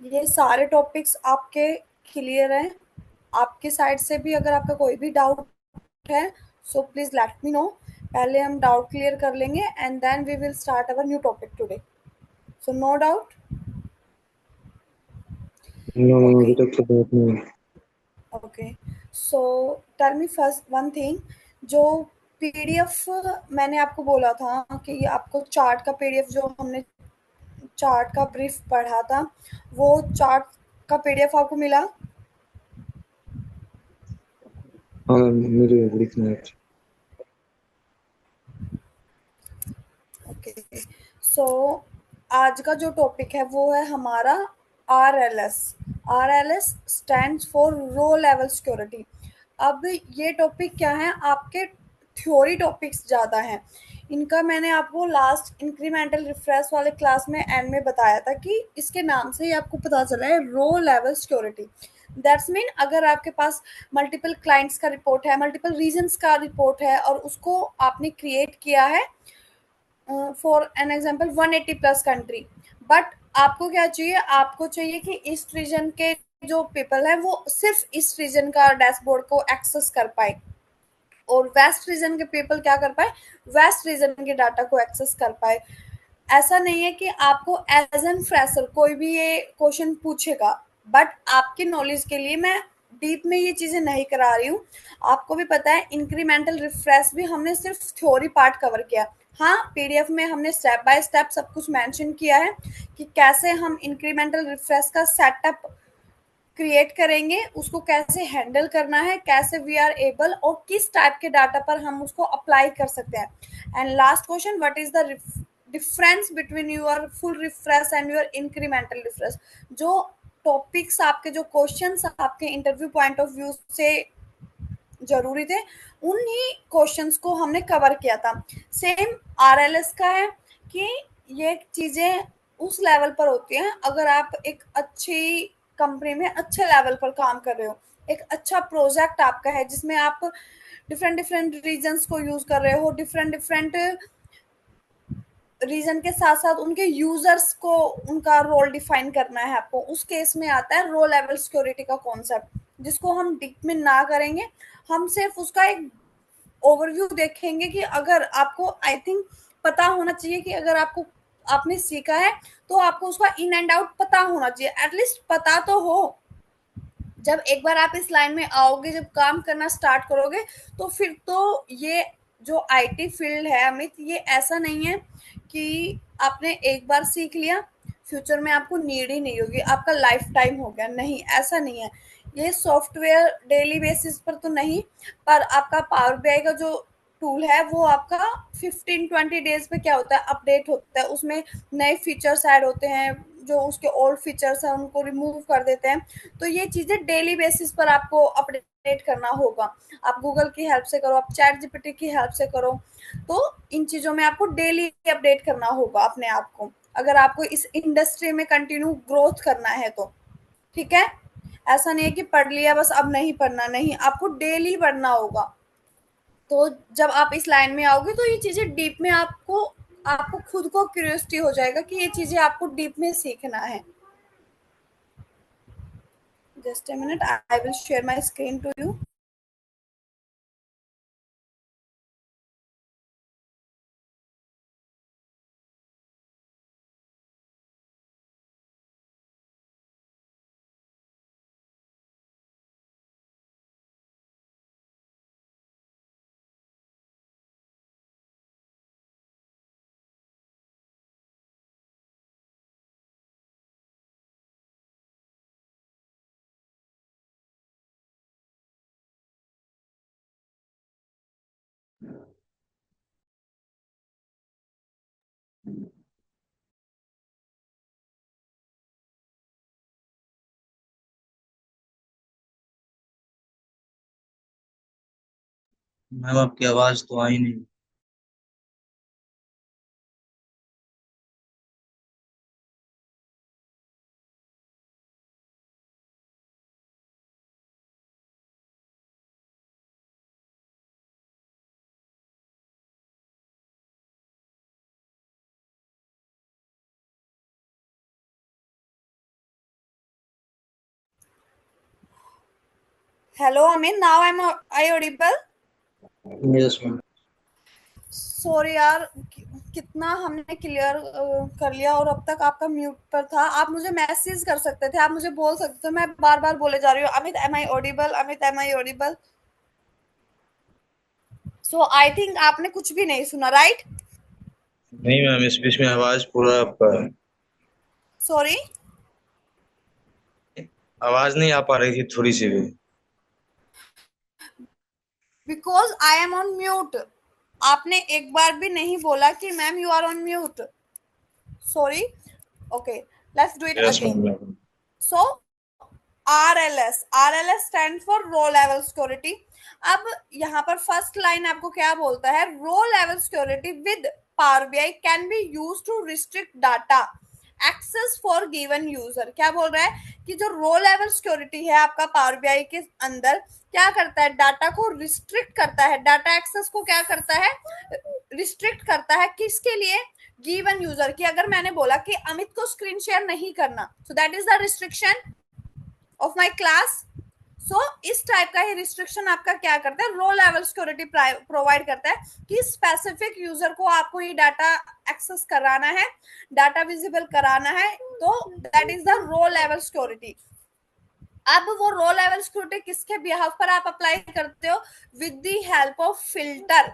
ये सारे टॉपिक्स आपके क्लियर हैं? आपके साइड से भी अगर आपका कोई भी डाउट है, so please let me know. पहले हम डाउट क्लियर कर लेंगे and then we will start our new topic today. So no doubt. No, okay. अभी तक तो बहुत नहीं। Okay. So tell me first one thing. जो पीडीएफ मैंने आपको बोला था कि आपको चार्ट का पीडीएफ, जो हमने चार्ट का ब्रीफ पढ़ा था, वो चार्ट का पीडीएफ आपको मिला? हाँ, मुझे लिखना है। ओके। सो आज का जो टॉपिक है वो है हमारा RLS। RLS stands for row level security. अब ये टॉपिक क्या है, आपके थ्योरी टॉपिक्स ज़्यादा हैं। इनका मैंने आपको लास्ट इंक्रीमेंटल रिफ्रेश वाले क्लास में एंड में बताया था कि इसके नाम से ही आपको पता चला है row level security. That's mean अगर आपके पास मल्टीपल क्लाइंट्स का रिपोर्ट है, मल्टीपल रीजन्स का रिपोर्ट है और उसको आपने क्रिएट किया है for an example 180 plus country, but आपको क्या चाहिए, आपको चाहिए कि ईस्ट रीजन के जो पीपल है वो सिर्फ ईस्ट रीजन का डैशबोर्ड को एक्सेस कर पाए और वेस्ट रीजन के पीपल क्या कर पाए, वेस्ट रीजन के डाटा को एक्सेस कर पाए। ऐसा नहीं है कि आपको एज एन फ्रेशर कोई भी ये क्वेश्चन पूछेगा, बट आपकी नॉलेज के लिए मैं डीप में ये चीजें नहीं करा रही हूँ। आपको भी पता है इंक्रीमेंटल रिफ्रेश भी हमने सिर्फ थ्योरी पार्ट कवर किया। हाँ, पीडीएफ में हमने स्टेप बाय स्टेप सब कुछ मेंशन किया है कि कैसे हम इंक्रीमेंटल रिफ्रेश का सेटअप क्रिएट करेंगे, उसको कैसे हैंडल करना है, कैसे वी आर एबल और किस टाइप के डाटा पर हम उसको अप्लाई कर सकते हैं। And last question, what is the difference between your full refresh and your incremental refresh. जो टॉपिक्स आपके, जो क्वेश्चंस आपके इंटरव्यू पॉइंट ऑफ व्यू से जरूरी थे, उन्हीं क्वेश्चंस को हमने कवर किया था। सेम आरएलएस का है कि ये चीजें उस लेवल पर होती हैं अगर आप एक अच्छी कंपनी में अच्छे लेवल पर काम कर रहे हो, एक अच्छा प्रोजेक्ट आपका है जिसमें आप डिफरेंट डिफरेंट रीजन्स को यूज कर रहे हो, डिफरेंट डिफरेंट रीजन के साथ साथ उनके यूजर्स को उनका रोल डिफाइन करना है आपको, उस केस में आता है रो लेवल सिक्योरिटी का कॉन्सेप्ट, जिसको हम डीप में ना करेंगे। हम सिर्फ उसका एक ओवरव्यू देखेंगे कि अगर आपको, आई थिंक, पता होना चाहिए कि अगर आपको, आपने सीखा है तो आपको उसका इन एंड आउट पता होना चाहिए, एटलीस्ट पता तो हो। जब एक बार आप इस लाइन में आओगे, जब काम करना स्टार्ट करोगे, तो फिर तो ये जो आईटी फील्ड है अमित, ये ऐसा नहीं है कि आपने एक बार सीख लिया, फ्यूचर में आपको नीड ही नहीं होगी, आपका लाइफ टाइम हो गया, नहीं, ऐसा नहीं है। ये सॉफ्टवेयर डेली बेसिस पर तो नहीं, पर आपका पावर बीआई का जो टूल है वो आपका 15-20 डेज पे क्या होता है, अपडेट होता है, उसमें नए फीचर्स ऐड होते हैं, जो उसके ओल्ड फीचर्स हैं उनको रिमूव कर देते हैं। तो ये चीजें डेली बेसिस पर आपको अपडेट करना होगा। आप गूगल की हेल्प से करो, आप चैट जीपीटी की हेल्प से करो, तो इन चीजों में आपको डेली अपडेट करना होगा अपने आप को, अगर आपको इस इंडस्ट्री में कंटिन्यू ग्रोथ करना है तो। ठीक है? ऐसा नहीं है कि पढ़ लिया बस अब नहीं पढ़ना, नहीं, आपको डेली पढ़ना होगा। तो जब आप इस लाइन में आओगे तो ये चीजें डीप में आपको, आपको खुद को क्यूरियोसिटी हो जाएगा कि ये चीजें आपको डीप में सीखना है। Just a minute, I will share my screen to you. Ma'am आपकी आवाज तो आई नहीं। Hello, Amin. Now I audible? Yes, ma'am. Sorry यार, कितना हमने क्लियर कर लिया और अब तक आपका म्यूट पर था। आप मुझे मैसेज कर सकते थे, आप मुझे बोल सकते थे। मैं बार बार बोले जा रही हूँ, Amit am I audible, Amit am I audible. So I think आपने कुछ भी नहीं सुना, राइट? नहीं मैम, इस बीच में आवाज पूरा आपका सॉरी। आवाज नहीं आ पा रही थी थोड़ी सी भी। Because I am on mute. आपने एक बार भी नहीं बोला कि ma'am you are on mute. Sorry. Okay, let's do it yes again. Ma'am. So RLS stand for row level security. अब यहाँ पर फर्स्ट लाइन आपको क्या बोलता है? Row level security with power BI can be use to restrict data access for given user. क्या बोल रहा है कि जो रो लेवल सिक्योरिटी है आपका पावर बीआई के अंदर, क्या करता है? डाटा को रिस्ट्रिक्ट करता है, डाटा एक्सेस को क्या करता है? रिस्ट्रिक्ट करता है। किसके लिए? गिवन यूजर की। अगर मैंने बोला कि अमित को स्क्रीन शेयर नहीं करना, so that is the restriction of my class. So इस टाइप का ही रिस्ट्रिक्शन आपका क्या करता है? रो लेवल सिक्योरिटी प्रोवाइड करता है कि स्पेसिफिक यूजर को आपको ये डाटा एक्सेस कराना है, डाटा विजिबल कराना है, तो that is the row level security. अब वो रो लेवल सिक्योरिटी किसके बिहाफ पर आप अप्लाई करते हो? With the help of filter.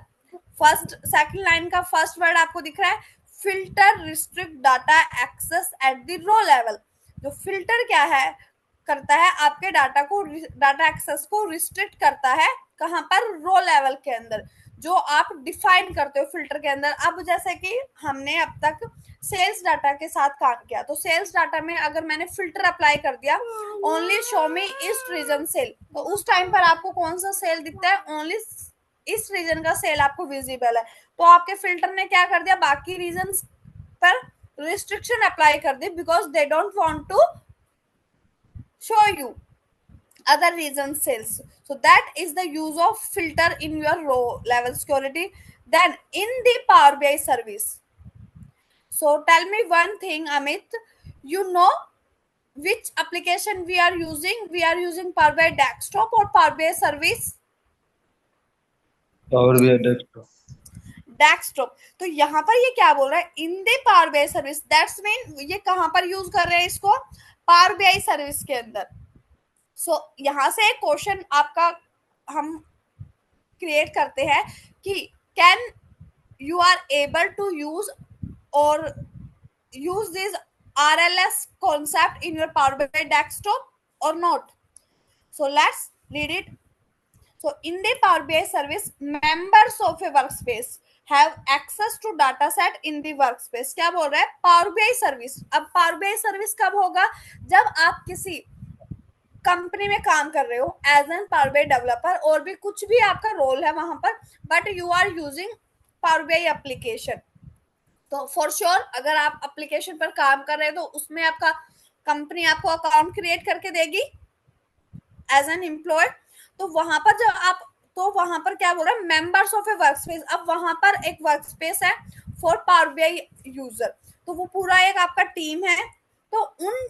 First second line का फर्स्ट वर्ड आपको दिख रहा है, filter restrict data access at the row level. जो फिल्टर क्या है करता है? आपके डाटा एक्सेस को रिस्ट्रिक्ट करता है। कहां पर? रो लेवल के अंदर, जो आप डिफाइन करते हो फिल्टर के अंदर। अब जैसे कि हमने अब तक सेल्स डाटा के साथ काम किया, तो सेल्स डाटा में अगर मैंने फिल्टर अप्लाई कर दिया, only show me east region sale, तो उस टाइम पर आपको कौन सा सेल दिखता है? ओनली ईस्ट रीजन का सेल आपको विजिबल है। तो आपके फिल्टर ने क्या कर दिया? बाकी रीजन पर रिस्ट्रिक्शन अप्लाई कर दी, because they don't want to show you other reason sales. So that is the use of filter in your row level security. Then in the Power BI service, so tell me one thing, Amit, you know which application we are using? We are using Power BI desktop or Power BI service? Power भी desktop. Desktop. तो यहाँ पर ये क्या बोल रहा है? In the power BI service, that's mean ये कहां पर यूज कर रहे हैं इसको? पावर बीआई सर्विस के अंदर। सो यहां से एक क्वेश्चन आपका हम क्रिएट करते हैं कि can you are able to use और use this RLS concept in your Power BI desktop or not? So let's read it. So in the Power BI service, members of a workspace have access to data set in the workspace. क्या बोल रहा है? Power BI service. अब Power BI service कब होगा? जब आप किसी कंपनी में काम कर रहे हो as an power BI developer, और भी कुछ भी आपका रोल है वहां पर, but you are using power BI application. तो फॉर श्योर अगर आप एप्लीकेशन पर काम कर रहे हो तो उसमें आपका कंपनी आपको अकाउंट क्रिएट करके देगी एज एन एम्प्लॉय। तो वहां पर जब आप, तो वहां पर क्या बोल रहा है? Members of a workspace. अब वहां पर एक वर्कस्पेस है फॉर पावर बीआई यूजर, तो वो पूरा एक आपका टीम है। तो उन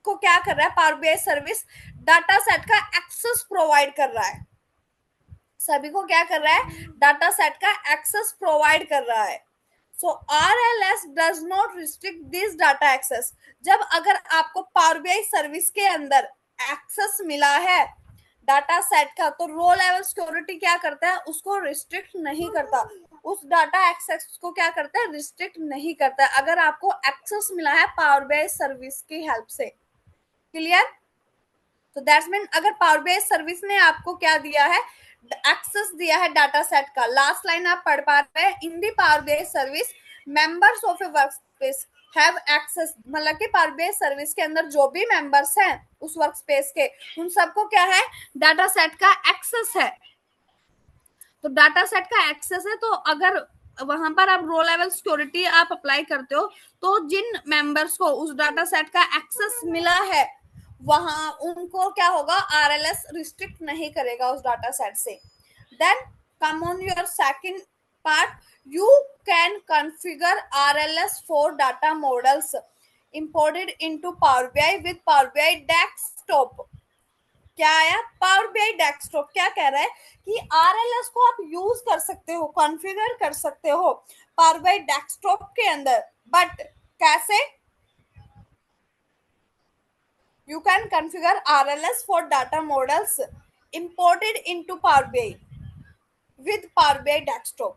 को क्या कर रहा है? Power BI service data set का एक्सेस प्रोवाइड कर रहा है। सभी को क्या कर रहा है? डाटा सेट का एक्सेस प्रोवाइड कर रहा है। So RLS does not restrict this data access. जब अगर आपको पावर बीआई सर्विस के अंदर एक्सेस मिला है डाटा सेट का, तो रो लेवल सिक्योरिटी क्या करता है? उसको रिस्ट्रिक्ट नहीं करता, उस डाटा एक्सेस को क्या करता है? रिस्ट्रिक्ट नहीं करता। अगर आपको एक्सेस मिला है पावर बीआई सर्विस की हेल्प से। क्लियर? तो दैट्स मीन अगर पावर बीआई सर्विस ने आपको क्या दिया है? एक्सेस दिया है डाटा सेट का। लास्ट लाइन आप पढ़ पा रहे हैं, in the power BI service members of a workspace have access, मतलब कि पावर बीआई सर्विस के अंदर जो भी मेंबर्स हैं उस वर्कस्पेस के, उन सबको क्या है? डाटा सेट का एक्सेस है। तो डाटा सेट का एक्सेस है, तो अगर वहां पर आप रो लेवल सिक्योरिटी आप अप्लाई करते हो, तो जिन मेंबर्स को उस डाटा सेट का एक्सेस मिला है वहां उनको क्या होगा? RLS रिस्ट्रिक्ट नहीं करेगा उस डाटा सेट से। Then come on your second part, you can configure RLS for data models imported into Power BI with Power BI desktop. क्या आया, पावर बीआई डेस्कटॉप क्या कह रहा है कि आरएलएस को आप यूज कर सकते हो, कॉन्फ़िगर कर सकते हो पावर बीआई डेस्कटॉप के अंदर, बट कैसे? You can configure RLS for data models imported into Power BI with Power BI Desktop,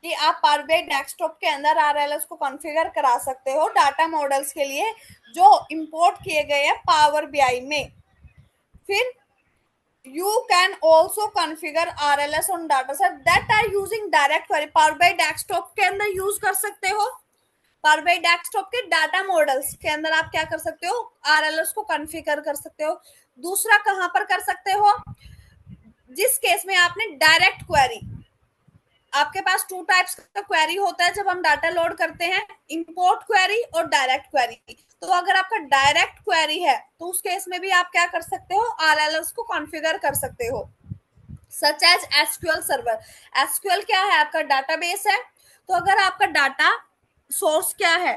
कि आप Power BI Desktop के अंदर RLS को कॉन्फ़िगर करा सकते हो डाटा मॉडल्स के लिए जो इंपोर्ट किए गए हैं Power BI में। फिर you can also configure RLS on dataset that are using direct query, Power BI Desktop के अंदर यूज कर सकते हो। पावर बीआई डेस्कटॉप के डाटा मॉडल्स के अंदर आप क्या कर सकते हो, आरएलएस को कॉन्फ़िगर कर सकते हो। दूसरा कहां पर कर सकते हो, जिस केस में आपने डायरेक्ट क्वेरी, आपके पास टू टाइप्स का क्वेरी होता है जब हम डाटा लोड करते हैं, इंपोर्ट क्वेरी और डायरेक्ट क्वेरी। तो अगर आपका डायरेक्ट क्वेरी है तो उस केस में भी आप क्या कर सकते हो, आरएलएस को कॉन्फ़िगर कर सकते हो, such as SQL server. SQL क्या है, आपका डाटाबेस है। तो अगर आपका डाटा सोर्स क्या है,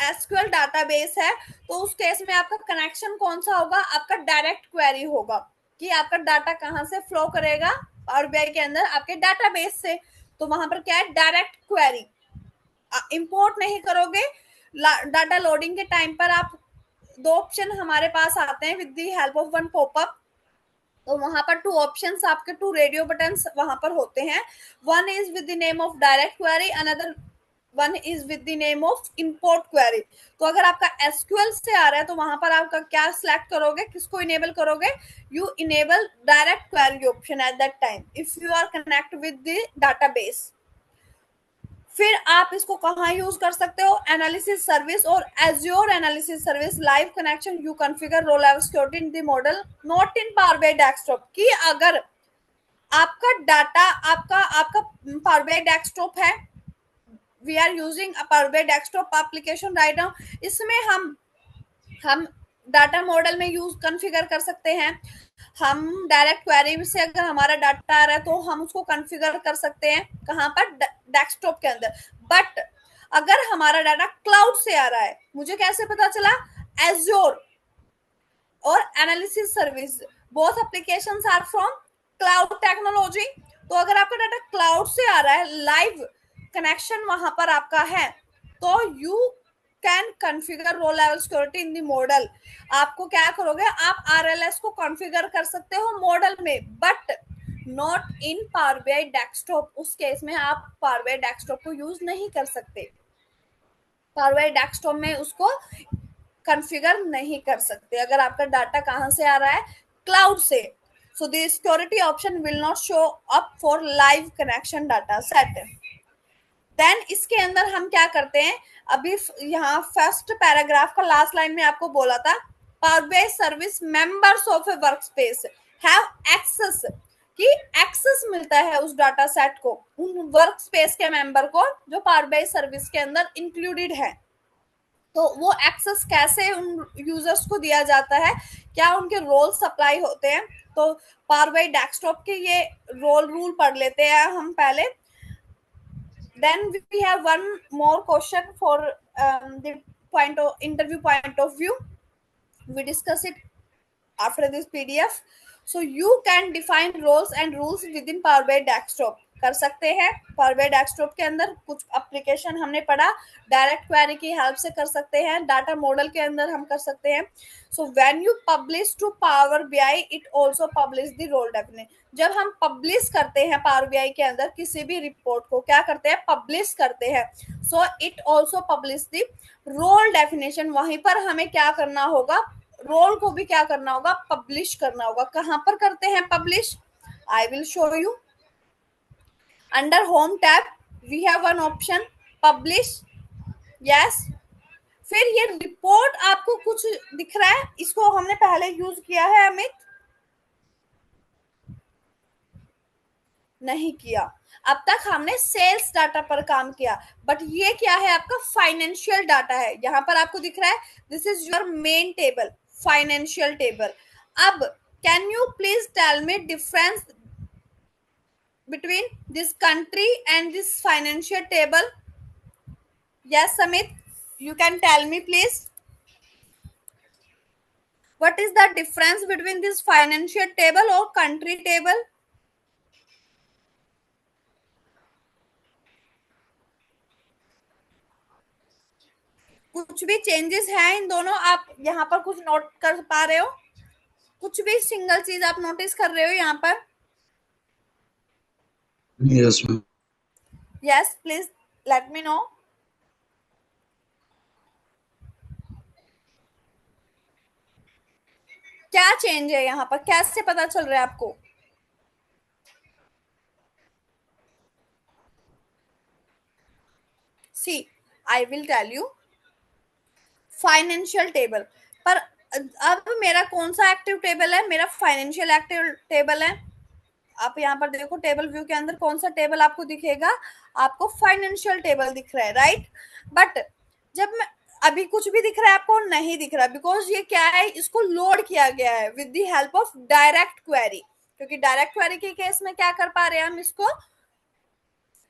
एसक्यूएल डाटाबेस है, तो उस केस में आपका कनेक्शन कौन सा होगा, आपका डायरेक्ट क्वेरी होगा, कि आपका डाटा कहां से फ्लो करेगा पावर बीआई के अंदर, आपके डाटाबेस से। तो वहां पर क्या है, डायरेक्ट क्वेरी। इंपोर्ट नहीं करोगे, डाटा लोडिंग के टाइम पर आप दो ऑप्शन हमारे पास आते हैं with the help of one popup. तो वहां पर टू ऑप्शंस आपके, टू रेडियो बटन्स वहां पर होते हैं। One is with the name of direct query, another one is with the name of import query. तो अगर आपका एसक्यूएल से आ रहा है तो वहां पर आपका क्या सिलेक्ट करोगे, किसको इनेबल करोगे, you enable direct query option at that time if you are connect with the database. फिर आप इसको कहाँ यूज कर सकते हो, एनालिसिस सर्विस और azure analysis service live connection, you configure row level security in the model not in power BI desktop. कि अगर आपका डाटा, आपका आपका पावर बीआई डेस्कटॉप है, we are using power BI desktop application right now, इसमें हम data model में use configure कर सकते हैं। हम डायरेक्ट क्वेरी से अगर हमारा डाटा आ रहा है तो हम उसको कॉन्फ़िगर कर सकते हैं कहां पर, डेस्कटॉप के अंदर। बट अगर हमारा डाटा क्लाउड से आ रहा है, मुझे कैसे पता चला, एज्योर और analysis service both applications are from cloud technology. तो अगर आपका डाटा क्लाउड से आ रहा है, लाइव कनेक्शन वहां पर आपका है, तो you can configure row level security in the model. आपको क्या करोगे, आप आरएलएस को कॉन्फ़िगर कर सकते हो मॉडल में, but not in power BI desktop. उस केस में आप पावर बीआई डेस्कटॉप को यूज नहीं कर सकते, पावर बीआई डेस्कटॉप में उसको कॉन्फ़िगर नहीं कर सकते अगर आपका डाटा कहां से आ रहा है, क्लाउड से। So the security option will not show up for live connection data set. Then इसके अंदर हम क्या करते हैं, अभी यहाँ फर्स्ट पैराग्राफ का लास्ट लाइन में आपको बोला था, power BI service members of a workspace have access, कि एक्सेस मिलता है उस डाटा सेट को, उन वर्क स्पेस के मेंबर को जो पावर बीआई सर्विस के अंदर इंक्लूडेड है। तो वो एक्सेस कैसे उन यूजर्स को दिया जाता है, क्या उनके रोल सप्लाई होते हैं। तो पावर बीआई डेस्कटॉप के ये रोल रूल पढ़ लेते हैं हम पहले। Then we have one more question for the interview point of view. We discuss it after this PDF. So you can define roles and rules within Power BI Desktop. कर सकते हैं power BI desktop के अंदर। कुछ application हमने पढ़ा, direct query की help से कर सकते हैं, डाटा मॉडल के अंदर हम कर सकते हैं। So when you publish to power BI it also publish the role definition. जब हम पब्लिश करते हैं पावर बीआई के अंदर किसी भी रिपोर्ट को, क्या करते हैं, पब्लिश करते हैं। So it also publish the role definition. वहीं पर हमें क्या करना होगा, रोल को भी क्या करना होगा, पब्लिश करना होगा। कहां पर करते हैं publish, I will show you. Under home tab we have one option publish, yes. फिर ये रिपोर्ट आपको कुछ दिख रहा है, इसको हमने पहले यूज किया है अमित, नहीं किया। अब तक हमने सेल्स डाटा पर काम किया, बट ये क्या है, आपका फाइनेंशियल डाटा है। यहां पर आपको दिख रहा है, this is your main table, financial table. अब can you please tell me difference between this country and this financial table? Yes, Samit, you can tell me please. What is the difference between this financial table और country table? कुछ भी changes है इन दोनों? आप यहाँ पर कुछ note कर पा रहे हो? कुछ भी सिंगल चीज आप नोटिस कर रहे हो यहाँ पर? Yes, ma'am. Yes, please let me know. क्या चेंज है यहाँ पर? कैसे पता चल रहा है आपको? See I will tell you financial table. पर अब मेरा कौन सा एक्टिव टेबल है? मेरा फाइनेंशियल एक्टिव टेबल है। आप यहाँ पर देखो टेबल व्यू के अंदर कौन सा टेबल आपको दिखेगा? आपको फाइनेंशियल टेबल दिख रहा है, राइट? बट जब मैं अभी कुछ भी दिख रहा है आपको? नहीं दिख रहा, बिकॉज ये क्या है, इसको लोड किया गया है with the help of direct query. क्योंकि डायरेक्ट क्वेरी के केस में क्या कर पा रहे हैं हम? इसको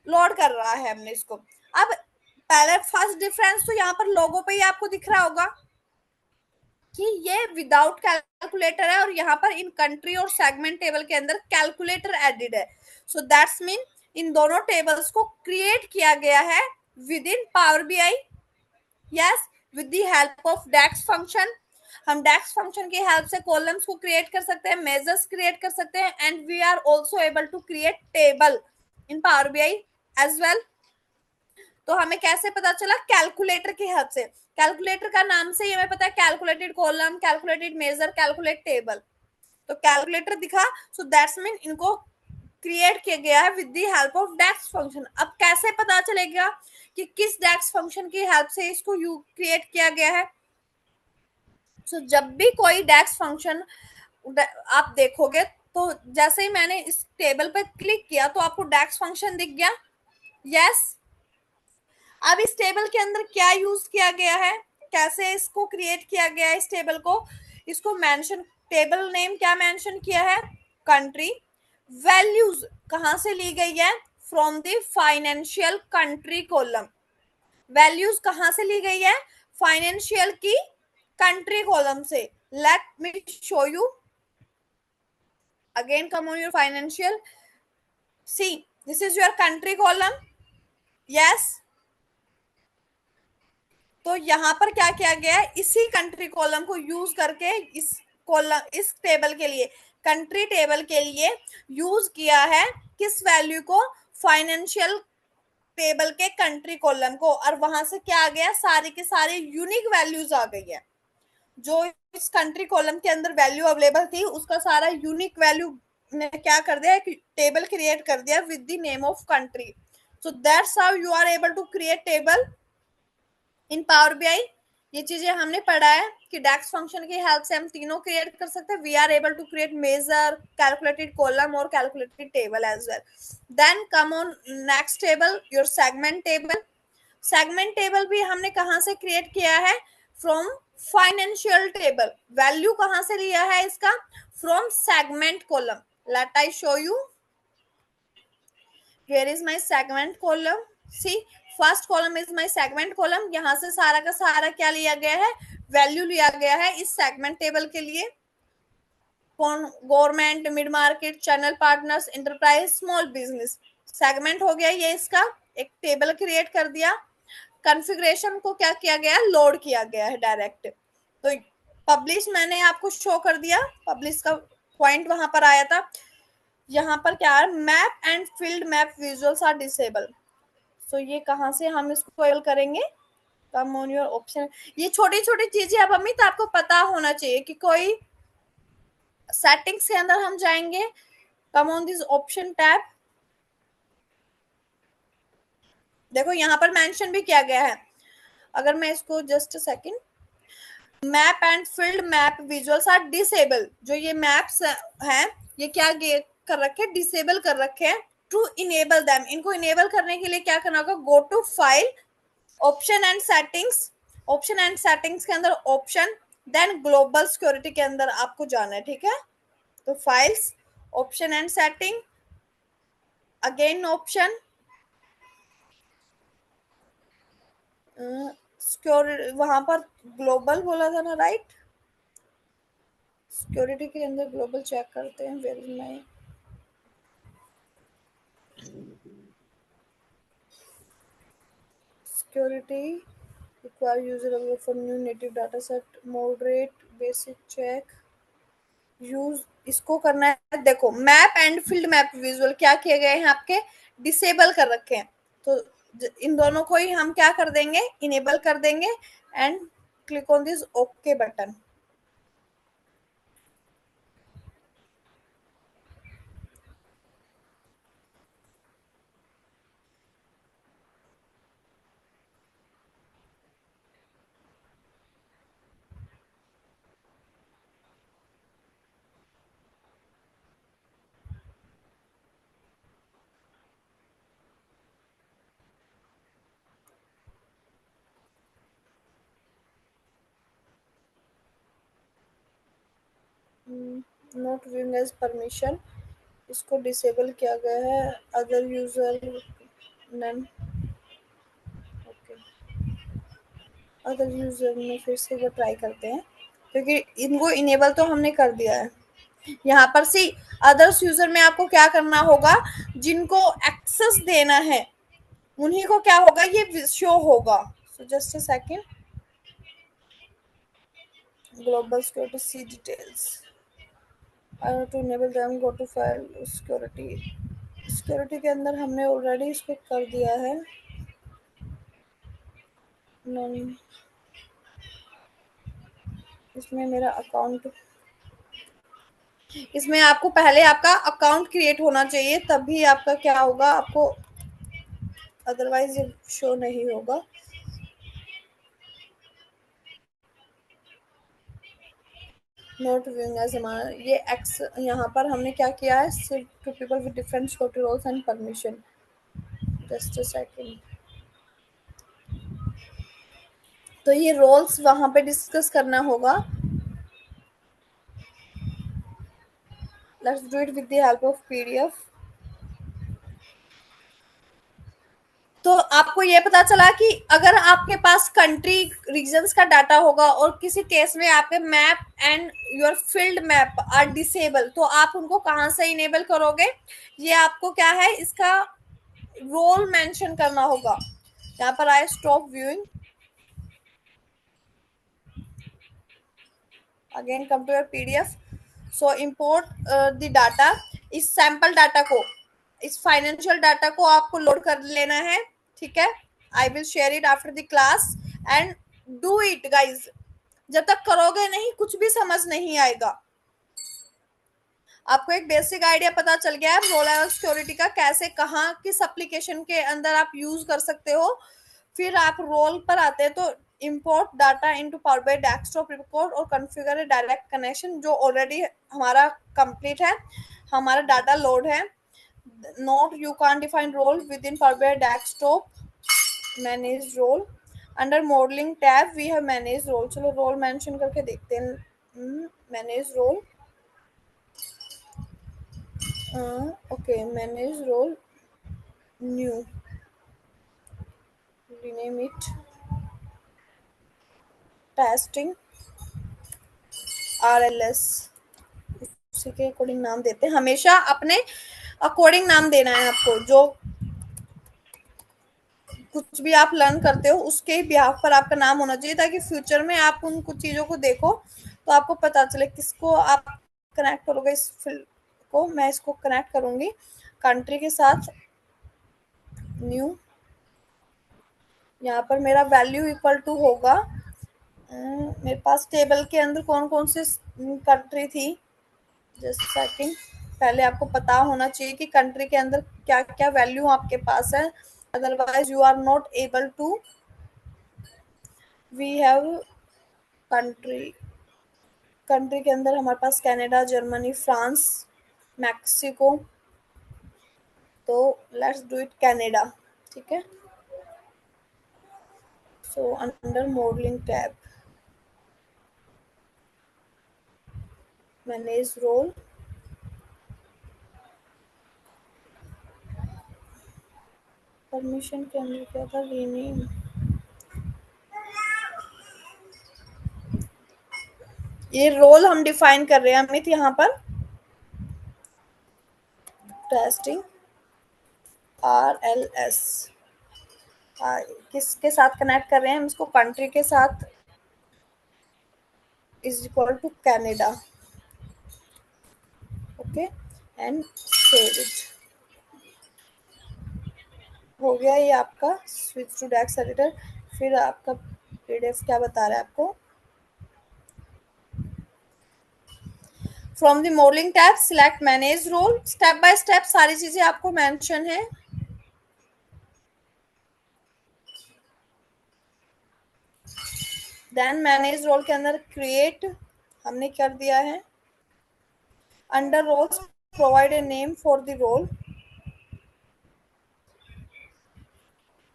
लोड कर रहा है हमने इसको। अब पहले फर्स्ट डिफरेंस तो यहाँ पर लोगो पे ही आपको दिख रहा होगा कि ये विदाउट कैलकुलेटर है और यहाँ पर इन कंट्री और सेगमेंट टेबल के अंदर कैलकुलेटर एडेड है। सो दैट्स मीन इन दोनों टेबल्स को क्रिएट किया गया है within power BI. Yes, with the help of DAX function. हम डेक्स फंक्शन की हेल्प से कॉलम्स को क्रिएट कर सकते हैं, मेजर्स क्रिएट कर सकते हैं, and we are also able to create table in power BI as well. तो हमें कैसे पता चला? कैलकुलेटर की हेल्प से। कैलकुलेटर का नाम से ही हमें पता है, calculated column, calculated measure, calculate table. तो कैलकुलेटर दिखा, सो दैट्स मीन इनको क्रिएट किया गया है with the help of DAX function. अब कैसे पता चलेगा कि किस डेक्स फंक्शन की हेल्प से इसको क्रिएट किया गया है? सो जब भी कोई डेक्स फंक्शन आप देखोगे तो जैसे ही मैंने इस टेबल पर क्लिक किया तो आपको डेक्स फंक्शन दिख गया। यस, अब इस टेबल के अंदर क्या यूज किया गया है, कैसे इसको क्रिएट किया गया है इस टेबल को? इसको मेंशन, टेबल नेम क्या मेंशन किया है? कंट्री। वैल्यूज कहां से ली गई है? From the financial country column. Values कहां से ली गई है? फाइनेंशियल की कंट्री कॉलम से। Let me show you again, come on your financial. See, this is your country column. Yes, तो यहाँ पर क्या किया गया है? इसी कंट्री कॉलम को यूज करके इस कॉलम, इस टेबल के लिए, कंट्री टेबल के लिए यूज किया है किस वैल्यू को? फाइनेंशियल टेबल के कंट्री कॉलम को। और वहां से क्या आ गया? सारी के सारी यूनिक वैल्यूज आ गई है। जो इस कंट्री कॉलम के अंदर वैल्यू अवेलेबल थी उसका सारा यूनिक वैल्यू ने क्या कर दिया? टेबल क्रिएट कर दिया with the name of country. So that's how you are able to create table in power BI. ये चीजें हमने पढ़ा है कि डेक्स फंक्शन की हेल्प से हम तीनों क्रिएट कर सकते हैं। We are able to create measure, calculated column और calculated table as well. Then come on next table, your segment table. Segment table भी हमने कहां से क्रिएट किया है? From financial table. वैल्यू कहां से लिया है इसका? From segment column. Let I show you, where is my segment column? See, first column is my segment column. यहाँ से सारा का सारा क्या लिया गया है? वैल्यू लिया गया है इस सेगमेंट टेबल के लिए। Government, mid market, channel partners, enterprise, small business. Segment हो गया ये इसका, एक टेबल क्रिएट कर दिया। कॉन्फ़िगरेशन को क्या किया गया? लोड किया गया है डायरेक्ट। तो पब्लिश मैंने आपको शो कर दिया, पब्लिश का पॉइंट वहां पर आया था। यहाँ पर क्या है? Map and field map visuals are disable. So ये कहाँ से हम इसको एबल करेंगे? Come on your option. ये छोटी छोटी चीजें अब अमित आपको पता होना चाहिए कि कोई सेटिंग्स के अंदर हम जाएंगे, come on this option tab. देखो यहाँ पर मेंशन भी किया गया है। अगर मैं इसको just second, map and field map visuals are disable. जो ये मैप्स हैं ये क्या कर रखे? डिसेबल कर रखे हैं। टू इनेबल देम, इनको इनेबल करने के लिए क्या करना होगा? Go to file, option and settings. Option and settings के अंदर ऑप्शन, देन ग्लोबल सिक्योरिटी के अंदर आपको जाना है, ठीक है? तो files, option and setting, again option, security, वहां पर ग्लोबल बोला था ना, राइट? सिक्योरिटी के अंदर ग्लोबल चेक करते हैं, where is my security require user aware for new native dataset, moderate basic check, use इसको करना है। देखो map and field map visual क्या किए गए हैं आपके, डिसेबल कर रखे हैं, तो इन दोनों को ही हम क्या कर देंगे, इनेबल कर देंगे and click on this okay button. Not viewing as permission, इसको डिसेबल किया गया है, other user none, okay other user में फिर से वो ट्राई करते हैं, क्योंकि इनको इनेबल तो हमने कर दिया है। यहाँ पर सी अदर्स यूजर में आपको क्या करना होगा, जिनको एक्सेस देना है उन्हीं को क्या होगा, ये शो होगा। So just a second, global security see details, to enable them go to file security, security के अंदर हमने ऑलरेडी इसको कर दिया है। इसमें मेरा अकाउंट, इसमें आपको पहले आपका अकाउंट क्रिएट होना चाहिए, तभी आपका क्या होगा, आपको अदरवाइज ये शो नहीं होगा। नोट व्यूइंग एज हमारा ये एक्स, यहाँ पर हमने क्या किया है, सिर्फ two people with different security roles and permission. Just a second, तो ये रोल्स वहां पे डिस्कस करना होगा। Let's do it with the help of PDF. तो आपको ये पता चला कि अगर आपके पास कंट्री रीजन्स का डाटा होगा और किसी केस में आपके map and your field map are disable, तो आप उनको कहाँ से इनेबल करोगे, ये आपको क्या है, इसका रोल मेंशन करना होगा। यहाँ पर I stop viewing, again come to your PDF. So import the data, इस सैंपल डाटा को, इस फाइनेंशियल डाटा को आपको लोड कर लेना है, ठीक है। I will share it after the class and do it guys, जब तक करोगे नहीं कुछ भी समझ नहीं आएगा। आपको एक बेसिक आइडिया पता चल गया है रोल लेवल सिक्योरिटी का, कैसे कहाँ किस एप्लीकेशन के अंदर आप यूज कर सकते हो। फिर आप रोल पर आते हैं तो import data into power BI desktop record और कॉन्फ़िगर डायरेक्ट कनेक्शन, जो ऑलरेडी हमारा कंप्लीट है, हमारा डाटा लोड है। Note you can define role within power BI desktop, manage role under modeling tab we have manage role. चलो role mention करके देखते हैं, manage role, okay, manage role, new, rename it testing RLS, उसी के according नाम देते हैं, हमेशा अपने अकॉर्डिंग नाम देना है आपको। जो कुछ भी आप लर्न करते हो उसके बिहाफ पर आपका नाम होना चाहिए, ताकि फ्यूचर में आप उन कुछ चीज़ों को देखो तो आपको पता चले किसको आप कनेक्ट करोगे। इस फील्ड को मैं इसको कनेक्ट करूंगी कंट्री के साथ, न्यू, यहाँ पर मेरा वैल्यू इक्वल टू होगा, मेरे पास टेबल के अंदर कौन कौन से कंट्री थी, जस्ट सेकंड, पहले आपको पता होना चाहिए कि कंट्री के अंदर क्या क्या वैल्यू आपके पास है, otherwise you are not able to. We have country, country के अंदर हमारे पास कनाडा, जर्मनी, फ्रांस, मैक्सिको, तो लेट्स डू इट कनाडा, ठीक है। So under modeling tab manage role, permission के अंदर क्या था, रीनेम, ये रोल हम डिफाइन कर रहे हैं अमित यहाँ पर, टेस्टिंग RLS किसके साथ कनेक्ट कर रहे हैं हम इसको, कंट्री के साथ, is equal to Canada. Okay and save it. हो गया ये आपका स्विच टू डेक्स एडिटर। फिर आपका पीडीएफ क्या बता रहा है आपको, from the modeling tab select manage role, step by step सारी चीजें आपको मेंशन है। देन मैनेज रोल के अंदर क्रिएट हमने कर दिया है। Under roles provide a name for the role.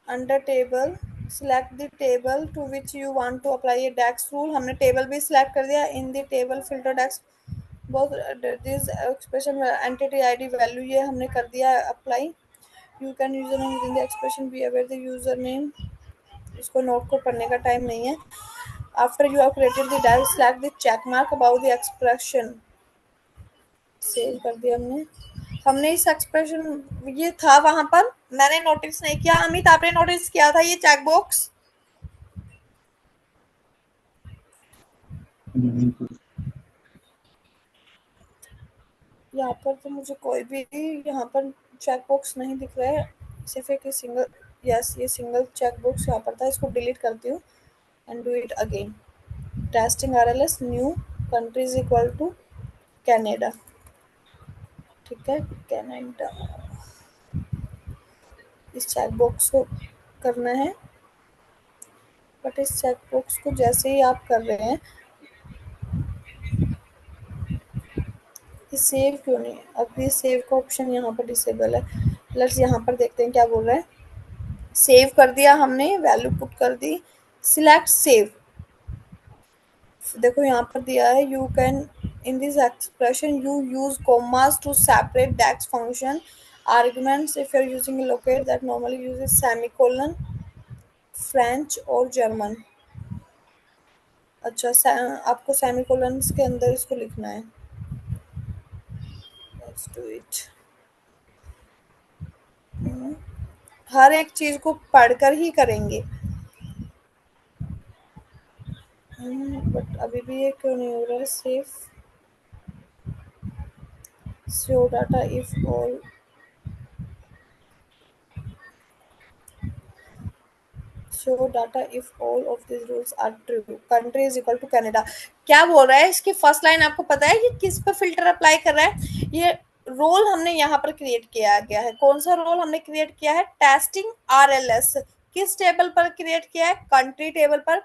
Under table select the table to which you want to apply a DAX rule, हमने टेबल भी सिलेक्ट कर दिया। In the table filter DAX बहुत this expression entity ID value ये हमने कर दिया है apply. You can user name with the expression be aware the user name, इसको नोट को पढ़ने का टाइम नहीं है। After you have created the DAX select the check mark about the expression, save कर दिया हमने इस एक्सप्रेशन ये था वहां पर, मैंने नोटिस नहीं किया। अमित आपने नोटिस किया था ये चेक बॉक्स? यहाँ पर तो मुझे कोई भी यहाँ पर चेक बॉक्स नहीं दिख रहा है, सिर्फ एक सिंगल, यस ये सिंगल चेक बॉक्स यहाँ पर था, इसको डिलीट करती हूँ and do it again. Testing RLS new country is equal to Canada, ठीक है कैनेडा। इस चेक बॉक्स को करना है, बट इस चेक बॉक्स को जैसे ही आप कर रहे हैं ये सेव क्यों नहीं है? अब ये सेव का ऑप्शन यहाँ पर डिसेबल है। लेट्स यहाँ पर देखते हैं क्या बोल रहा है। सेव कर दिया हमने, वैल्यू पुट कर दी, सिलेक्ट सेव। देखो यहाँ पर दिया है you can in this expression you use commas to separate DAX function arguments if you are using locate that normally uses semicolon, French और जर्मन। अच्छा आपको सेमीकोलन के अंदर इसको लिखना है, लेट्स डू इट। हर एक चीज को पढ़कर ही करेंगे। बट अभी भी ये क्यों नहीं हो रहा है save? Show data if all, show data if all of this rules are true, country is equal to Canada. क्या बोल रहा है इसकी फर्स्ट लाइन आपको पता है कि किस पर फिल्टर अप्लाई कर रहा है? ये रोल हमने यहाँ पर क्रिएट किया गया है। कौन सा रोल हमने क्रिएट किया है? Testing RLS। किस टेबल पर क्रिएट किया है? कंट्री टेबल पर।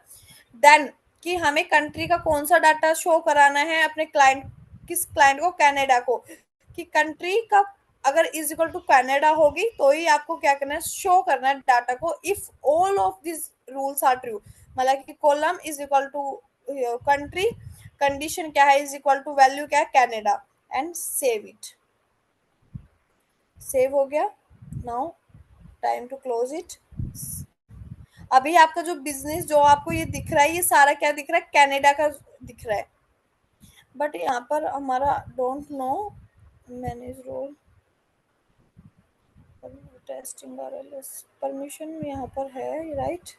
देन कि हमें कंट्री का कौन सा डाटा शो कराना है अपने क्लाइंट, किस क्लाइंट को? कनाडा को। कि कंट्री का अगर इज इक्वल टू कनाडा होगी तो ही आपको क्या करना है? शो करना है डाटा को if all of this rules are true, मतलब कि column is equal to country, condition क्या है? इज इक्वल टू वैल्यू क्या है? Canada and save it. Save हो गया। Now time to close it. अभी आपका जो बिजनेस जो आपको ये दिख रहा है ये सारा क्या दिख रहा है? कनाडा का दिख रहा है। बट यहाँ पर हमारा don't know manage role testing RLS permission यहाँ पर है, राइट?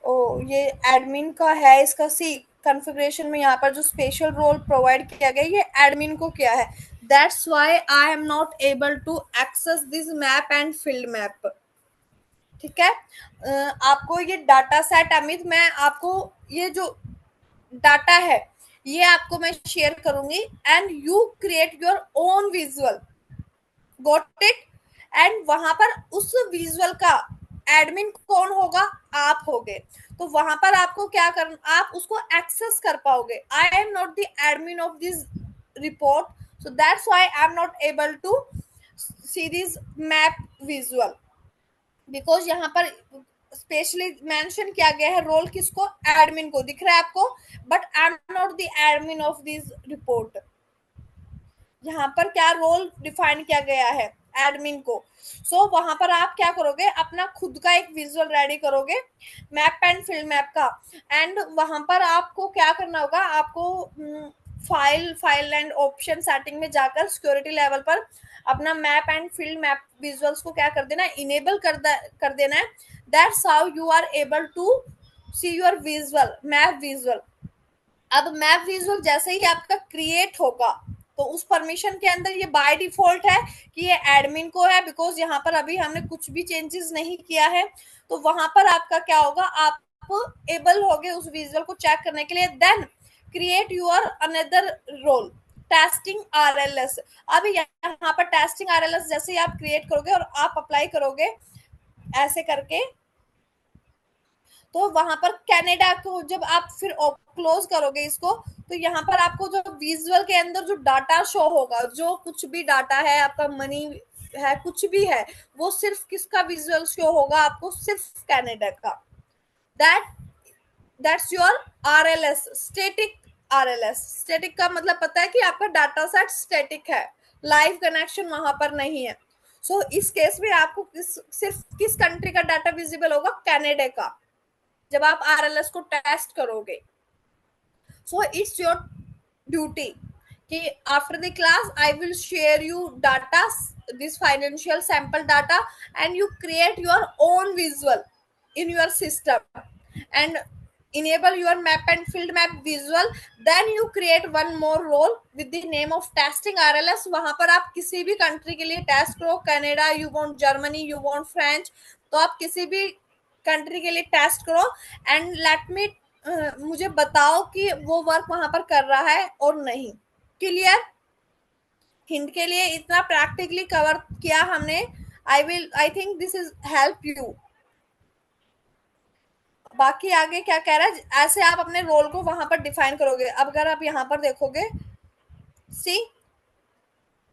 ओ ये एडमिन का है, इसका सी कॉन्फ़िगरेशन में यहाँ पर जो स्पेशल रोल प्रोवाइड किया गया ये एडमिन को किया है। That's why I am not able to access this map and field map. ठीक है, आपको ये डाटा सेट अमित, मैं आपको ये जो डाटा है ये आपको मैं शेयर करूंगी and you create your own visual, got it? And वहां पर उस विजुअल का एडमिन कौन होगा? आप होगे। तो वहां पर आपको क्या करना, आप उसको एक्सेस कर पाओगे। I am not the admin of this report, so that's why I am not able to see this map visual, because यहाँ पर स्पेशली मेंशन किया गया है रोल किसको? एडमिन को। दिख रहा है आपको? But I am not the admin of this report. यहाँ पर क्या रोल डिफाइन किया गया है? एडमिन को। सो वहां पर आप क्या करोगे, अपना खुद का एक विजुअल रेडी करोगे मैप एंड फील्ड मैप का। एंड वहां पर आपको क्या करना होगा, आपको फाइल एंड ऑप्शन सेटिंग में जाकर सिक्योरिटी लेवल पर अपना map and field map visuals को क्या कर देना है, इनेबल कर देना है। That's how you are able to see your visual map visual. अब मैप विजुअल जैसे ही आपका क्रिएट होगा तो उस परमिशन के अंदर ये बाय डिफॉल्ट है कि ये एडमिन को है, बिकॉज यहाँ पर अभी हमने कुछ भी चेंजेस नहीं किया है। तो वहां पर आपका क्या होगा, आप एबल होगे उस विजुअल को चेक करने के लिए। Then create your another role testing RLS. अभी यहाँ पर टेस्टिंग आरएलएस जैसे ही आप क्रिएट करोगे और आप अप्लाई करोगे ऐसे करके, तो वहां पर कनाडा को जब आप फिर क्लोज करोगे इसको, तो यहाँ पर आपको जो विजुअल के अंदर जो डाटा शो होगा, जो कुछ भी डाटा है आपका, मनी है, कुछ भी है, वो सिर्फ किसका विजुअल शो होगा आपको, सिर्फ कनाडा का। That's your RLS, static RLS. Static का मतलब पता है कि आपका डाटा सेट स्टैटिक है, लाइव कनेक्शन वहां पर नहीं है। सो इस केस में आपको सिर्फ किस कंट्री का डाटा विजिबल होगा, कनाडा का, जब आप आरएलएस को टेस्ट करोगे। सो इट्स योर ड्यूटी कि after the class I will share you data, this financial sample data, and you create your own visual in your system and enable your map and field map visual. Then you create one more role with the name of testing RLS. वहां पर आप किसी भी country के लिए test करो, Canada you want, Germany you want, French, तो आप किसी भी कंट्री के लिए टेस्ट करो। एंड लेट मी, मुझे बताओ कि वो वर्क वहां पर कर रहा है और नहीं। क्लियर? हिंट के लिए इतना प्रैक्टिकली कवर किया हमने। I think this is help you. बाकी आगे क्या कह रहा है, ऐसे आप अपने रोल को वहां पर डिफाइन करोगे। अब अगर आप यहाँ पर देखोगे, सी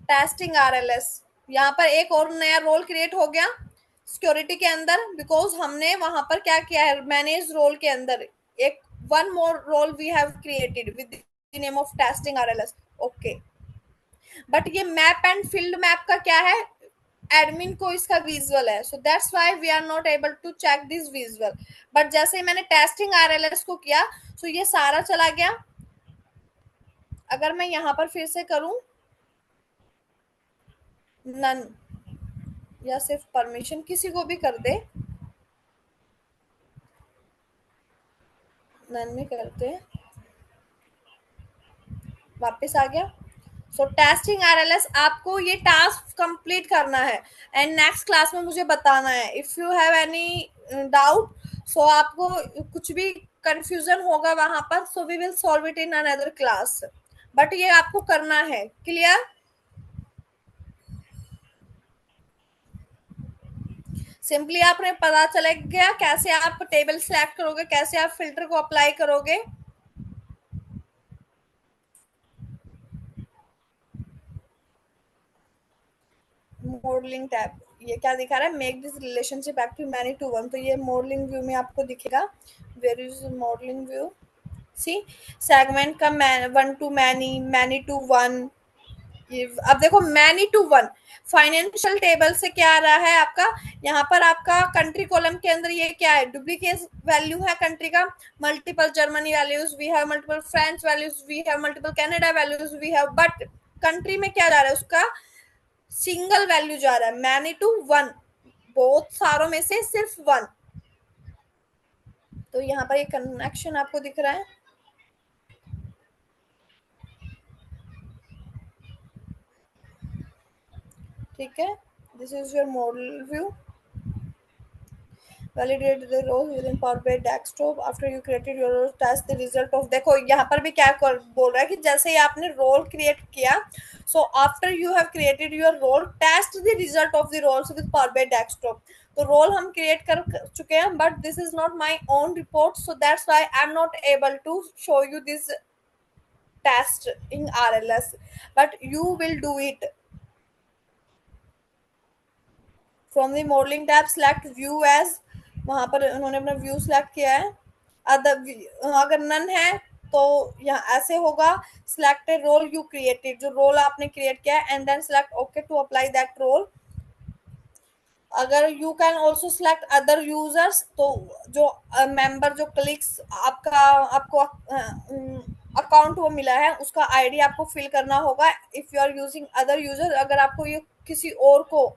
टेस्टिंग आरएलएस, यहाँ पर एक और नया रोल क्रिएट हो गया सिक्योरिटी के अंदर, बिकॉज हमने वहां पर क्या किया है, मैनेज रोल के अंदर एक one more role we have created with the name of testing RLS. Okay, but ये मैप एंड फील्ड मैप का क्या है, एडमिन को इसका विजुअल है। So that's why we are not able to check this visual. But जैसे ही मैंने टेस्टिंग आरएलएस को किया, सो ये सारा चला गया। अगर मैं यहां पर फिर से करूं नन, या सिर्फ परमिशन किसी को भी कर दे, नन में करते हैं, वापस आ गया। सो टेस्टिंग आरएलएस आपको ये टास्क कंप्लीट करना है एंड नेक्स्ट क्लास में मुझे बताना है। If you have any doubt, so आपको कुछ भी कंफ्यूजन होगा वहां पर, so we will solve it in another class, but ये आपको करना है। क्लियर? सिंपली आपने पता चले गया कैसे आप टेबल सिलेक्ट करोगे, कैसे आप फिल्टर को अप्लाई करोगे। मॉडलिंग टैब, ये क्या दिखा रहा है, make this relationship active many to one, तो ये मॉडलिंग व्यू में आपको दिखेगा। Where is modeling view, see segment का one to many, many to one. अब देखो many to one, financial table से क्या आ रहा है आपका, यहाँ पर आपका कंट्री कॉलम के अंदर ये क्या है, डुप्लीकेट वैल्यू है कंट्री का, multiple Germany values we have, multiple France values we have, multiple Canada values we have, but country में क्या जा रहा है, उसका सिंगल वैल्यू जा रहा है, मैनी टू वन, बहुत सारों में से सिर्फ वन। तो यहाँ पर ये कनेक्शन आपको दिख रहा है। ठीक है, this is your model view. validate the roles within Power BI desktop after you created your role, test the result of, देखो यहाँ पर भी क्या बोल रहा है कि जैसे ही आपने रोल क्रिएट किया, so after you have created your role, test the result of the roles with Power BI desktop। तो रोल हम क्रिएट कर चुके हैं, but this is not my own report, so that's why I am not able to show you this test in RLS, but you will do it from the modeling tab। select view as, वहां पर उन्होंने अपना view select किया है। अगर none है तो यहाँ ऐसे होगा, सिलेक्ट रोल यू क्रिएटेड, जो रोल आपने क्रिएट किया है, and then select okay to apply that role. अगर you can also select other users, तो जो मेंबर जो क्लिक्स आपका आपको अकाउंट वो मिला है उसका आईडी आपको फिल करना होगा। If you are using other user, अगर आपको ये किसी और को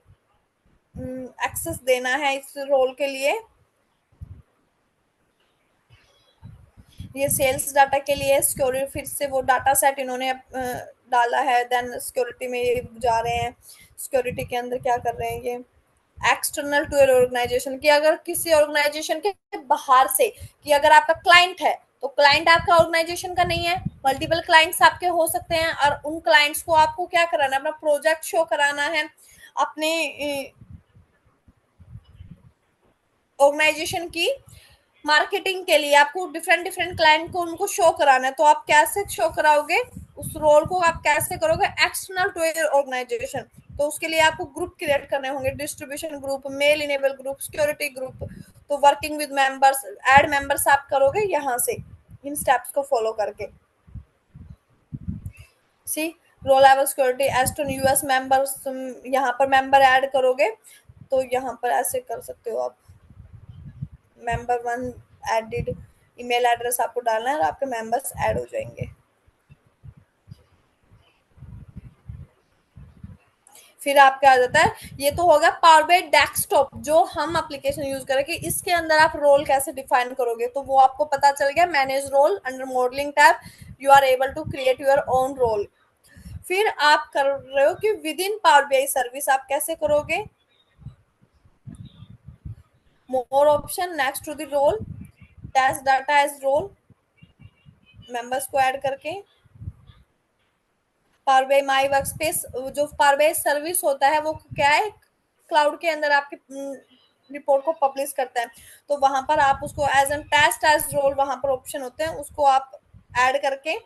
एक्सेस देना है इस रोल के लिए, ये सेल्स डाटा के लिए सिक्योरिटी, फिर से वो डाटा सेट इन्होंने डाला है, देन सिक्योरिटी में ये जा रहे हैं, सिक्योरिटी के अंदर क्या कर रहे हैं ये एक्सटर्नल टू योर ऑर्गेनाइजेशन की, अगर किसी ऑर्गेनाइजेशन के बाहर से, कि अगर आपका क्लाइंट है तो क्लाइंट आपका ऑर्गेनाइजेशन का नहीं है, मल्टीपल क्लाइंट्स आपके हो सकते हैं, और उन क्लाइंट्स को आपको क्या कराना है, अपना प्रोजेक्ट शो कराना है, अपने ऑर्गेनाइजेशन की मार्केटिंग के लिए आपको डिफरेंट डिफरेंट क्लाइंट को उनको शो कराना है। तो आप कैसे शो कराओगे उस रोल को, आप कैसे करोगे एक्सटर्नल टू योर ऑर्गेनाइजेशन, तो उसके लिए आपको ग्रुप क्रिएट करने होंगे, distribution group, mail enable group, security group, तो working with members, add members आप करोगे यहाँ से इन स्टेप्स को फॉलो करके। सी रोल लेवल सिक्योरिटी एस्टन यूएस मेंबर्स, यहाँ पर मेंबर ऐड करोगे तो यहाँ पर ऐसे कर सकते हो आप, member one added, email address आपको डालना है और आपके मेंबर्स ऐड हो जाएंगे। फिर आपका आ जाता है, ये तो होगा पावर बाई डेस्कटॉप जो हम एप्लीकेशन यूज करेंगे, इसके अंदर आप रोल कैसे डिफाइन करोगे, तो वो आपको पता चल गया, manage role under modeling tab, you are able to create your own role. फिर आप कर रहे हो कि within power BI service आप कैसे करोगे, more option next to the role, test data as role, members को ऐड करके, power BI my work space, जो पावर बाई सर्विस होता है वो क्या है, क्लाउड के अंदर आपके रिपोर्ट को पब्लिश करता है, तो वहां पर आप उसको as an test as role वहां पर ऑप्शन होते हैं, उसको आप ऐड करके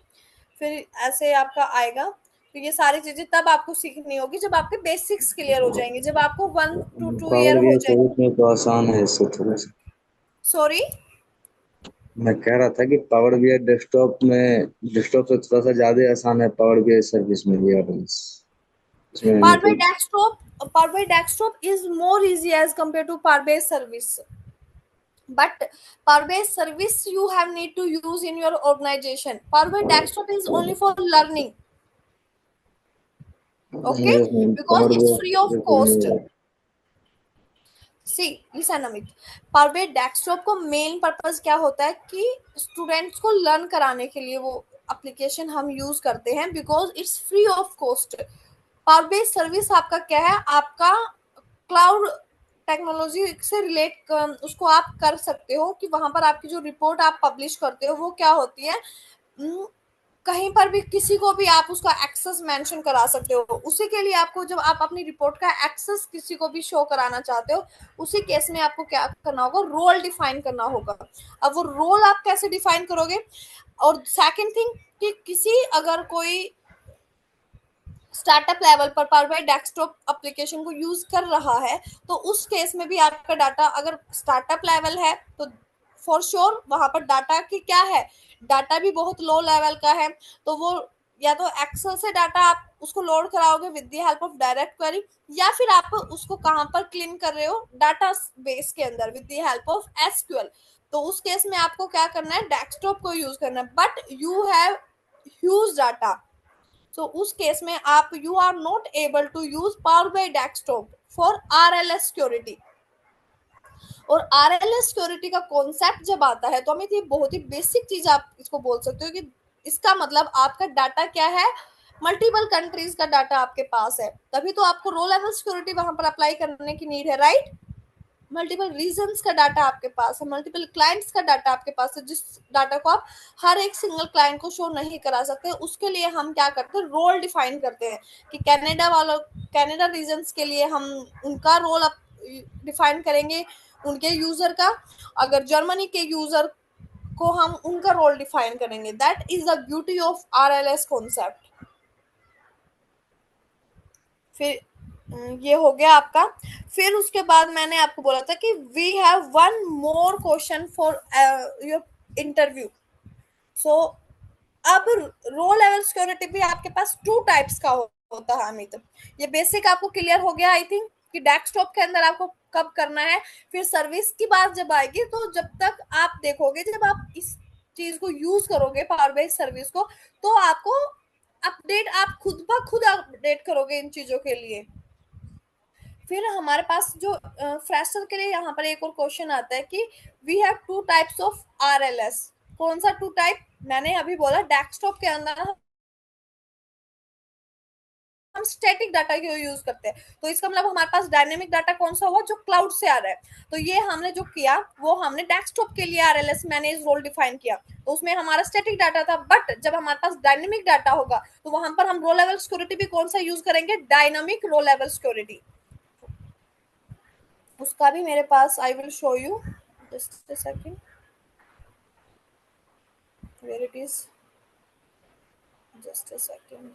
फिर ऐसे आपका आएगा। तो ये सारी चीजें तब आपको सीखनी होगी जब आपके बेसिक्स क्लियर हो जाएंगे, जब आपको 1 to 2 ईयर पावर हो बीआई जाएंगे। सर्विस में तो आसान है इससे थोड़ा सा। सॉरी, मैं कह रहा था कि पावर बीआई डेस्कटॉप से थोड़ा सा ज्यादा आसान है पावर बीआई सर्विस में ये ऑप्शंस। इसमें मतलब Power BI desktop is more easy as compared to Power BI service. But Power BI service you have need to use in your organization. Power BI desktop is only for learning. Okay, because power it's free of cost. BI see listen Amit, power BI desktop को main purpose क्या होता है कि students को learn कराने के लिए वो एप्लीकेशन हम यूज करते हैं, because it's free of cost. Power BI service आपका क्या है, आपका क्लाउड टेक्नोलॉजी से रिलेट उसको आप कर सकते हो कि वहां पर आपकी जो रिपोर्ट आप पब्लिश करते हो वो क्या होती है, कहीं पर भी किसी को भी आप उसका एक्सेस मेंशन करा सकते हो। उसी के लिए आपको जब आप अपनी रिपोर्ट का एक्सेस किसी को भी शो कराना चाहते हो, उसी केस में आपको क्या करना होगा, रोल डिफाइन करना होगा। अब वो रोल आप कैसे डिफाइन करोगे, और सेकंड थिंग कि किसी अगर कोई स्टार्टअप लेवल पर पावर बाई डेस्कटॉप एप्लीकेशन को यूज कर रहा है, तो उस केस में भी आपका डाटा अगर स्टार्टअप लेवल है तो फॉर श्योर वहां पर डाटा की क्या है, डाटा भी बहुत लो लेवल का है, तो वो या तो एक्सेल से डाटा आप उसको लोड कराओगे with the help of direct query, या फिर आप उसको कहां पर क्लीन कर रहे हो, डाटा बेस के अंदर with the help of SQL. तो उस केस में आपको क्या करना है, डेस्कटॉप को यूज करना है, but you have huge data, so उस केस में आप you are not able to use power BI desktop for RLS security. और आरएलएस सिक्योरिटी का कॉन्सेप्ट जब आता है तो हमें ये बहुत ही बेसिक चीज आप इसको बोल सकते हो कि इसका मतलब आपका डाटा क्या है, मल्टीपल कंट्रीज का डाटा आपके पास है, तभी तो आपको रो लेवल सिक्योरिटी वहां पर अप्लाई करने की नीड है, राइट। मल्टीपल रीजन्स का डाटा आपके पास है, मल्टीपल क्लाइंट्स का डाटा आपके पास है, जिस डाटा को आप हर एक सिंगल क्लाइंट को शो नहीं करा सकते, उसके लिए हम क्या करते हैं, रोल डिफाइन करते हैं कि कनाडा रीजन्स के लिए हम उनका रोल डिफाइन करेंगे, उनके यूजर का, अगर जर्मनी के यूजर को हम उनका रोल डिफाइन करेंगे। That is the beauty of RLS concept. फिर ये हो गया आपका। फिर उसके बाद मैंने आपको बोला था कि we have one more question for your interview. So अब रो लेवल सिक्योरिटी भी आपके पास 2 टाइप्स का होता है अमित, ये बेसिक आपको क्लियर हो गया आई थिंक। कि डेस्कटॉप के अंदर आपको कब करना है। फिर सर्विस की बात जब आएगी तो जब तक आप देखोगे, जब आप इस चीज को यूज करोगे पावर बेस्ड सर्विस को, तो आपको अपडेट आप खुद ब खुद अपडेट करोगे इन चीजों के लिए। फिर हमारे पास जो फ्रेशर के लिए यहाँ पर एक और क्वेश्चन आता है कि we have two types of RLS. कौन सा टू टाइप? मैंने अभी बोला डेस्कटॉप के अंदर हम स्टैटिक डाटा को यूज करते हैं, तो इसका मतलब हमारे पास डायनेमिक डाटा कौन सा हुआ? जो क्लाउड से आ रहा है। तो ये हमने जो किया वो हमने डेस्कटॉप के लिए आरएलएस मैनेज रोल डिफाइन किया, तो उसमें हमारा स्टैटिक डाटा था। बट जब हमारे पास डायनेमिक डाटा होगा तो वहां पर हम रो लेवल सिक्योरिटी भी कौन सा यूज करेंगे? Dynamic row level security. उसका भी मेरे पास I will show you just a second where it is, just a second.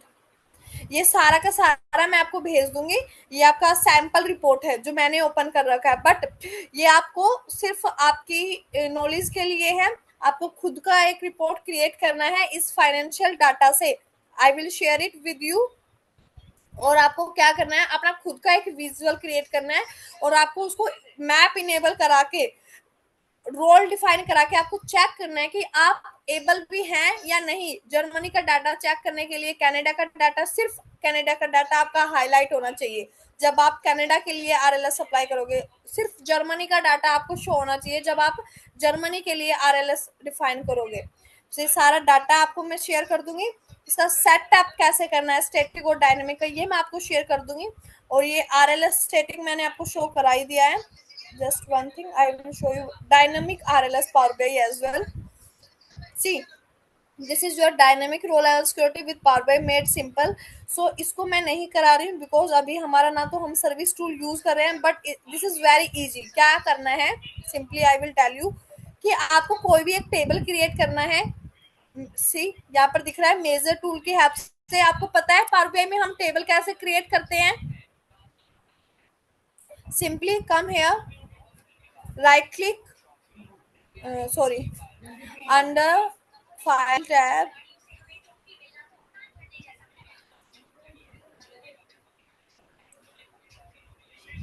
ये सारा का सारा मैं आपको भेज दूंगी। ये आपका सैंपल रिपोर्ट है जो मैंने ओपन कर रखा है, बट ये आपको सिर्फ आपकी नॉलेज के लिए है। आपको खुद का एक रिपोर्ट क्रिएट करना है इस फाइनेंशियल डाटा से। I will share it with you. और आपको क्या करना है? अपना खुद का एक विजुअल क्रिएट करना है और आपको उसको मैप इनेबल करा के, रोल डिफाइन करा के आपको चेक करना है कि आप एबल भी हैं या नहीं। जर्मनी का डाटा चेक करने के लिए कनाडा का डाटा, सिर्फ कनाडा का डाटा आपका हाईलाइट होना चाहिए जब आप कनाडा के लिए आरएलएस अप्लाई करोगे। सिर्फ जर्मनी का डाटा आपको शो होना चाहिए जब आप जर्मनी के लिए आरएलएस डिफाइन करोगे। तो ये सारा डाटा आपको मैं शेयर कर दूंगी। इसका सेटअप कैसे करना है स्टैटिक और डायनेमिक का, ये मैं आपको शेयर कर दूंगी। और ये आरएलएस स्टैटिक मैंने आपको शो करा ही दिया है। Just one thing, I will show you dynamic RLS Power BI as well. See, this is your dynamic role level security with Power BI made simple. So इसको मैं नहीं करा रही हूँ because अभी हमारा ना तो हम सर्विस टूल यूज कर रहे हैं, but this is very easy. क्या करना है? Simply I will tell you कि आपको कोई भी एक टेबल क्रिएट करना है। सी यहाँ पर दिख रहा है मेजर टूल की हेल्प से। आपको पता है पावर बीआई में हम टेबल कैसे क्रिएट करते हैं? Simply come here, right click, sorry, under file tab,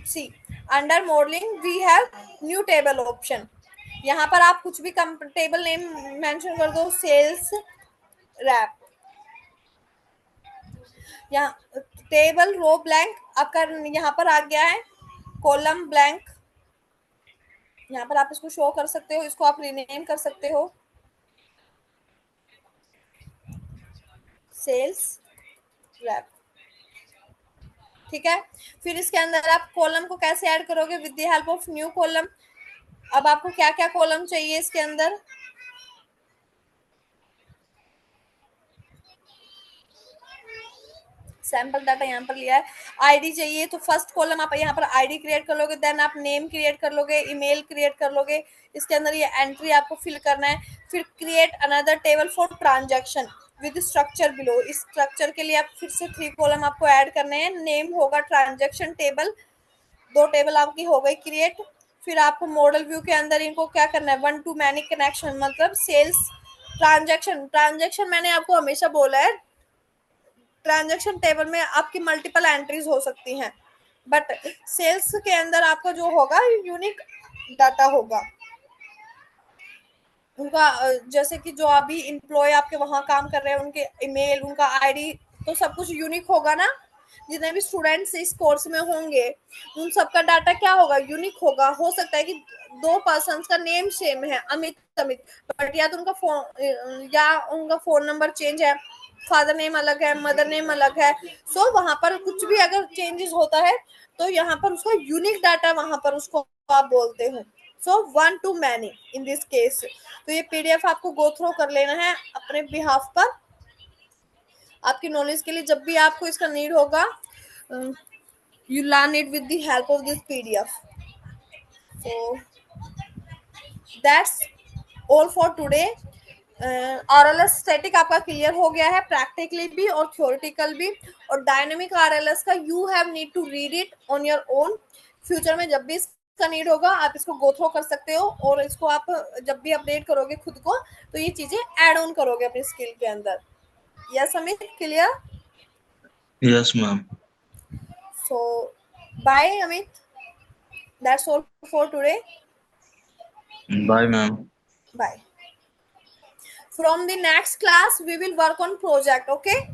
see under modeling we have new table option। यहाँ पर आप कुछ भी टेबल नेम मेंशन कर दो, सेल्स रैप। यहाँ टेबल रो ब्लैंक आपका यहाँ पर आ गया है, कॉलम ब्लैंक। यहाँ पर आप इसको शो कर सकते हो, इसको आप रीनेम कर सकते हो, सेल्स रैप। ठीक है। फिर इसके अंदर आप कॉलम को कैसे ऐड करोगे? With the help of new column. अब आपको क्या क्या कॉलम चाहिए इसके अंदर? सैंपल डाटा यहाँ पर लिया है। आईडी चाहिए तो फर्स्ट कॉलम आप यहाँ पर आईडी क्रिएट कर लोगे, देन आप नेम क्रिएट कर लोगे, ईमेल क्रिएट कर लोगे। इसके अंदर ये एंट्री आपको फिल करना है। फिर create another table for transaction with structure below. इस स्ट्रक्चर के लिए आप फिर से 3 कॉलम आपको ऐड करने हैं। नेम होगा ट्रांजैक्शन टेबल, 2 टेबल आपकी हो गई क्रिएट। फिर आपको मॉडल व्यू के अंदर इनको क्या करना है? 1 टू मैनी कनेक्शन, मतलब सेल्स ट्रांजैक्शन मैंने आपको हमेशा बोला है ट्रांजैक्शन टेबल में आपकी मल्टीपल एंट्रीज हो सकती हैं, बट सेल्स के अंदर आपका जो होगा यूनिक डाटा होगा उनका। जैसे कि जो अभी एम्प्लॉय आपके वहां काम कर रहे हैं उनके ईमेल, उनका आईडी, तो सब कुछ यूनिक होगा ना। जितने भी स्टूडेंट्स इस कोर्स में होंगे उन सबका डाटा क्या होगा? यूनिक होगा। हो सकता है कि 2 पर्सन्स का नेम सेम है, अमित अमित, बट या तो उनका फोन नंबर चेंज है, फादर नेम अलग है, मदर नेम अलग है। सो वहां पर कुछ भी अगर चेंजेस होता है तो यहाँ पर उसका यूनिक डाटा वहां पर उसको आप बोलते हो। So 1 to many in this case. तो ये पीडीएफ आपको गो थ्रू कर लेना है अपने बिहाफ पर, आपकी नॉलेज के लिए। जब भी आपको इसका नीड होगा you learn it with the help of this pdf। so that's all for today। RLS static आपका क्लियर हो गया है, प्रैक्टिकली भी और थ्योरेटिकल भी। और डायनेमिक आरएलएस का you have need to read it on your own. Future में जब भी इसका नीड होगा आप इसको गो थ्रो कर सकते हो और इसको आप जब भी अपडेट करोगे खुद को तो ये चीजें ऐड ऑन करोगे अपनी स्किल के अंदर। Yes Amit, clear? Yes ma'am. So Bye, Amit. That's all for today. Bye, ma'am. Bye. From the next class, we will work on project. Okay.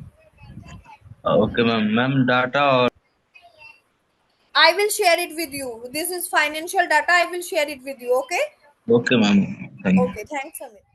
Okay, ma'am. Ma'am, data or I will share it with you. This is financial data. I will share it with you. Okay. okay, ma'am. Thank you. Okay. Thanks, Amit.